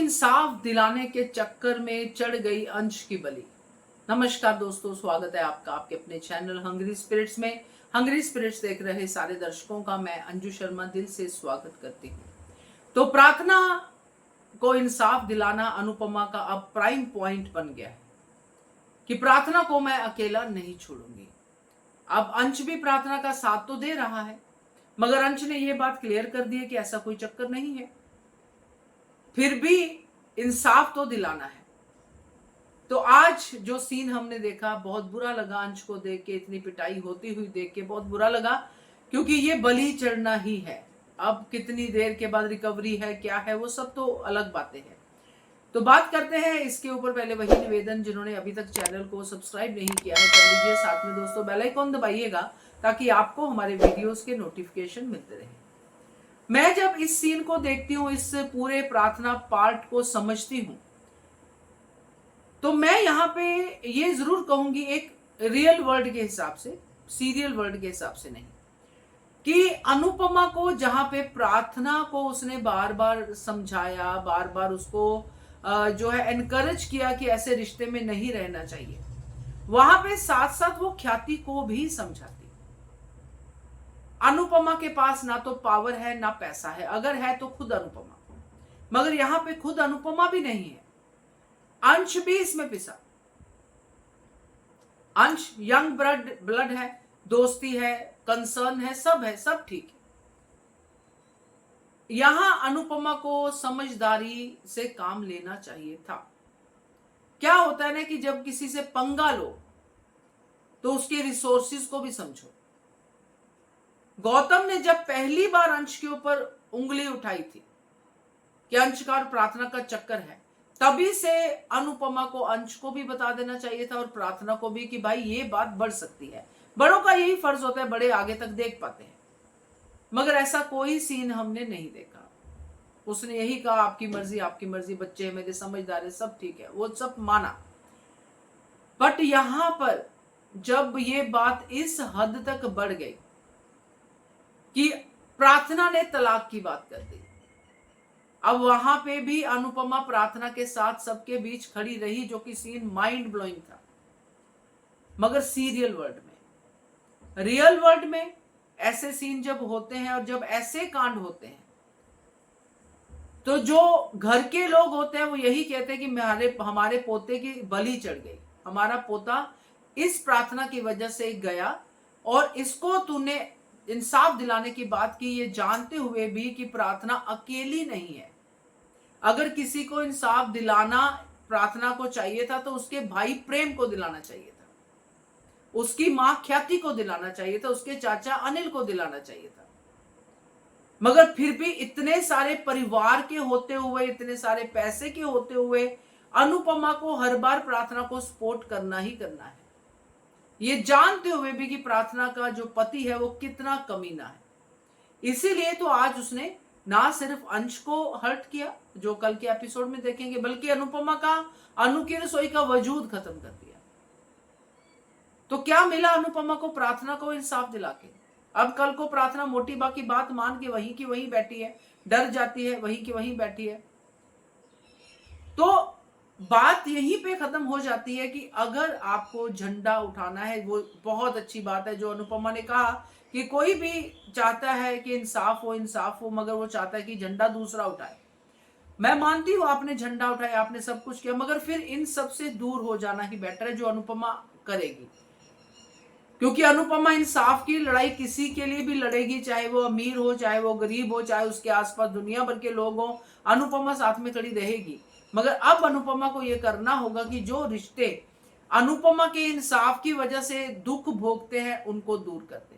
इंसाफ दिलाने के चक्कर में चढ़ गई अंश की बलि। नमस्कार दोस्तों, स्वागत है आपका आपके अपने चैनल हंग्री स्पिरिट्स में। हंग्री स्पिरिट्स देख रहे सारे दर्शकों का मैं अंजू शर्मा दिल से स्वागत करती हूँ। तो प्रार्थना को इंसाफ दिलाना अनुपमा का अब प्राइम पॉइंट बन गया है कि प्रार्थना को मैं अकेला नहीं छोड़ूंगी। अब अंश भी प्रार्थना का साथ तो दे रहा है, मगर अंश ने यह बात क्लियर कर दी है कि ऐसा कोई चक्कर नहीं है, फिर भी इंसाफ तो दिलाना है। तो आज जो सीन हमने देखा बहुत बुरा लगा, अंश को देख के, इतनी पिटाई होती हुई देख के बहुत बुरा लगा, क्योंकि ये बलि चढ़ना ही है। अब कितनी देर के बाद रिकवरी है, क्या है, वो सब तो अलग बातें हैं। तो बात करते हैं इसके ऊपर। पहले वही निवेदन, जिन्होंने अभी तक चैनल को सब्सक्राइब नहीं किया है कर लीजिए, साथ में दोस्तों बेल आइकॉन दबाइएगा ताकि आपको हमारे वीडियोस के नोटिफिकेशन मिलते रहे। मैं जब इस सीन को देखती हूँ, इस पूरे प्रार्थना पार्ट को समझती हूँ, तो मैं यहाँ पे ये जरूर कहूंगी, एक रियल वर्ल्ड के हिसाब से, सीरियल वर्ल्ड के हिसाब से नहीं, कि अनुपमा को जहां पे प्रार्थना को उसने बार बार समझाया, बार बार उसको जो है एनकरेज किया कि ऐसे रिश्ते में नहीं रहना चाहिए, वहां पे साथ साथ वो ख्याति को भी समझाती। अनुपमा के पास ना तो पावर है ना पैसा है, अगर है तो खुद अनुपमा, मगर यहां पे खुद अनुपमा भी नहीं है, अंश भी इसमें पिसा। अंश यंग ब्लड है, दोस्ती है, कंसर्न है, सब ठीक है। यहां अनुपमा को समझदारी से काम लेना चाहिए था। क्या होता है ना कि जब किसी से पंगा लो तो उसके रिसोर्सेज को भी समझो। गौतम ने जब पहली बार अंश के ऊपर उंगली उठाई थी कि अंश का और प्रार्थना का चक्कर है, तभी से अनुपमा को अंश को भी बता देना चाहिए था और प्रार्थना को भी कि भाई ये बात बढ़ सकती है। बड़ों का यही फर्ज होता है, बड़े आगे तक देख पाते हैं, मगर ऐसा कोई सीन हमने नहीं देखा। उसने यही कहा आपकी मर्जी, बच्चे मेरे समझदार है, सब ठीक है, वो सब माना। बट यहां पर जब ये बात इस हद तक बढ़ गई कि प्रार्थना ने तलाक की बात कर दी, अब वहां पे भी अनुपमा प्रार्थना के साथ सबके बीच खड़ी रही, जो कि सीन माइंड ब्लोइंग था। मगर सीरियल वर्ल्ड में, रियल वर्ल्ड में ऐसे सीन जब होते हैं और जब ऐसे कांड होते हैं, तो जो घर के लोग होते हैं वो यही कहते हैं कि हमारे पोते की बलि चढ़ गई, हमारा पोता इस प्रार्थना की वजह से गया, और इसको तूने इंसाफ दिलाने की बात की, ये जानते हुए भी कि प्रार्थना अकेली नहीं है। अगर किसी को इंसाफ दिलाना प्रार्थना को चाहिए था तो उसके भाई प्रेम को दिलाना चाहिए था, उसकी मां ख्याति को दिलाना चाहिए था, उसके चाचा अनिल को दिलाना चाहिए था। मगर फिर भी इतने सारे परिवार के होते हुए, इतने सारे पैसे के होते हुए, अनुपमा को हर बार प्रार्थना को सपोर्ट करना ही करना है, ये जानते हुए भी कि प्रार्थना का जो पति है वो कितना कमीना है। इसीलिए तो आज उसने ना सिर्फ अंश को हर्ट किया, जो कल के एपिसोड में देखेंगे, बल्कि अनुपमा का, अनु की रसोई का वजूद खत्म कर दिया। तो क्या मिला अनुपमा को प्रार्थना को इंसाफ दिला के? अब कल को प्रार्थना मोटी बा की बात मान के वहीं की वहीं बैठी है, डर जाती है, वहीं की वहीं बैठी है, तो बात यहीं पे खत्म हो जाती है कि अगर आपको झंडा उठाना है, वो बहुत अच्छी बात है जो अनुपमा ने कहा कि कोई भी चाहता है कि इंसाफ हो, मगर वो चाहता है कि झंडा दूसरा उठाए। मैं मानती हूं आपने झंडा उठाया, आपने सब कुछ किया, मगर फिर इन सब से दूर हो जाना ही बेटर है, जो अनुपमा करेगी। क्योंकि अनुपमा इंसाफ की लड़ाई किसी के लिए भी लड़ेगी, चाहे वो अमीर हो, चाहे वो गरीब हो, चाहे उसके आसपास दुनिया भर के लोग हो, अनुपमा साथ में खड़ी रहेगी। मगर अब अनुपमा को यह करना होगा कि जो रिश्ते अनुपमा के इंसाफ की वजह से दुख भोगते हैं उनको दूर कर दे,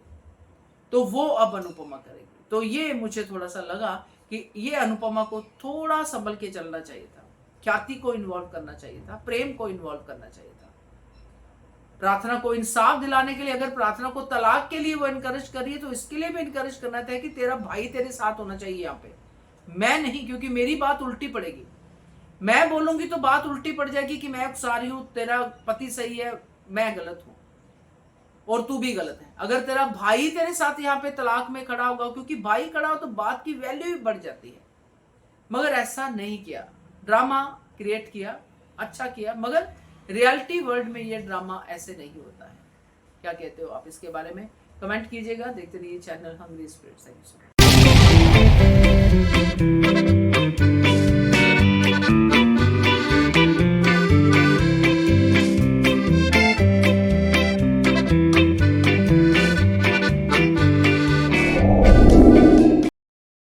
तो वो अब अनुपमा करेगी। तो ये मुझे थोड़ा सा लगा कि ये अनुपमा को थोड़ा संभल के चलना चाहिए था, ख्याति को इन्वॉल्व करना चाहिए था, प्रेम को इन्वॉल्व करना चाहिए था। प्रार्थना को इंसाफ दिलाने के लिए, अगर प्रार्थना को तलाक के लिए वो इनकरेज कर रही है, तो इसके लिए भी इनकरेज करना था कि तेरा भाई तेरे साथ होना चाहिए यहाँ पे, मैं नहीं, क्योंकि मेरी बात उल्टी पड़ेगी। मैं बोलूंगी तो बात उल्टी पड़ जाएगी कि मैं उकसा रही हूं, तेरा पति सही है, मैं गलत हूं और तू भी गलत है। अगर तेरा भाई तेरे साथ यहाँ पे तलाक में खड़ा होगा, क्योंकि भाई खड़ा हो तो बात की वैल्यू भी बढ़ जाती है, मगर ऐसा नहीं किया। ड्रामा क्रिएट किया, अच्छा किया, मगर रियलिटी वर्ल्ड में ये ड्रामा ऐसे नहीं होता है। क्या कहते हो आप इसके बारे में? कमेंट कीजिएगा। देखते रहिए चैनल हंग्री स्पिरिट्स।